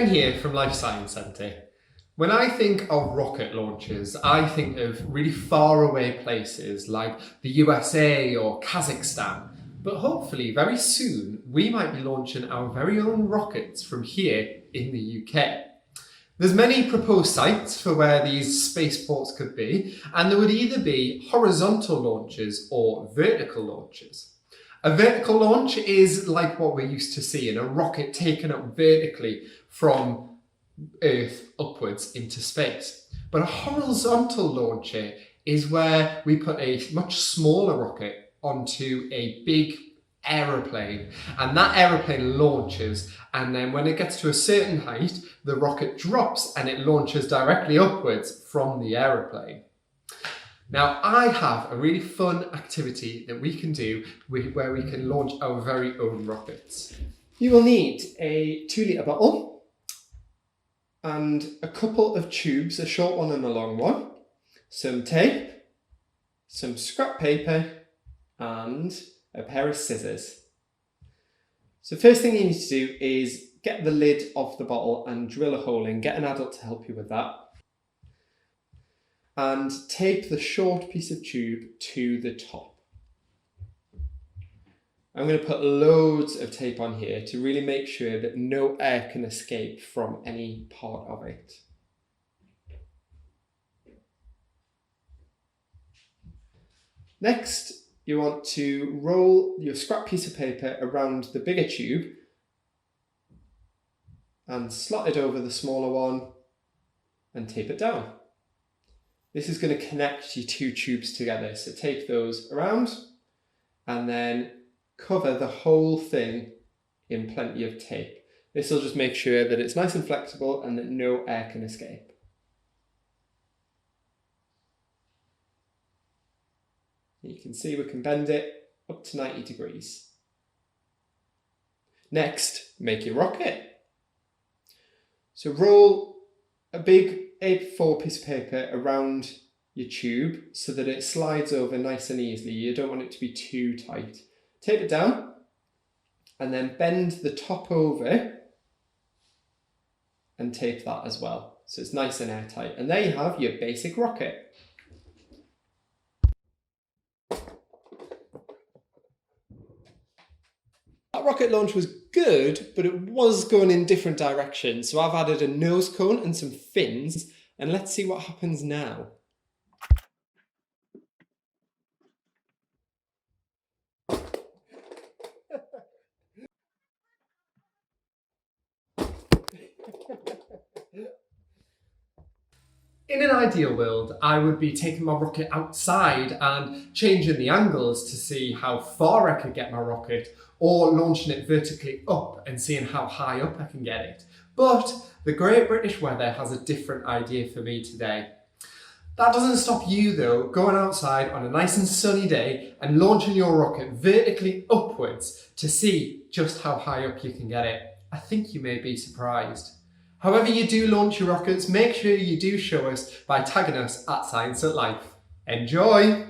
Ken here from Life Science Centre. When I think of rocket launches, I think of really far away places like the USA or Kazakhstan. But hopefully very soon we might be launching our very own rockets from here in the UK. There's many proposed sites for where these spaceports could be, and there would either be horizontal launches or vertical launches. A vertical launch is like what we're used to seeing, a rocket taken up vertically from Earth upwards into space. But a horizontal launcher is where we put a much smaller rocket onto a big aeroplane, and that aeroplane launches, and then when it gets to a certain height, the rocket drops and it launches directly upwards from the aeroplane. Now, I have a really fun activity that we can do where we can launch our very own rockets. You will need a 2-litre bottle and a couple of tubes, a short one and a long one, some tape, some scrap paper, and a pair of scissors. So first thing you need to do is get the lid off the bottle and drill a hole in. Get an adult to help you with that. And tape the short piece of tube to the top. I'm going to put loads of tape on here to really make sure that no air can escape from any part of it. Next, you want to roll your scrap piece of paper around the bigger tube and slot it over the smaller one and tape it down. This is going to connect your two tubes together, so tape those around and then cover the whole thing in plenty of tape. This will just make sure that it's nice and flexible and that no air can escape. You can see we can bend it up to 90 degrees. Next, make your rocket. So roll a big A4 piece of paper around your tube so that it slides over nice and easily. You don't want it to be too tight. Tape it down and then bend the top over and tape that as well. So it's nice and airtight. And there you have your basic rocket. That rocket launch was good, but it was going in different directions. So I've added a nose cone and some fins, and let's see what happens now. In an ideal world, I would be taking my rocket outside and changing the angles to see how far I could get my rocket, or launching it vertically up and seeing how high up I can get it. But the Great British weather has a different idea for me today. That doesn't stop you though, going outside on a nice and sunny day and launching your rocket vertically upwards to see just how high up you can get it. I think you may be surprised. However you do launch your rockets, make sure you do show us by tagging us at Science at Life. Enjoy!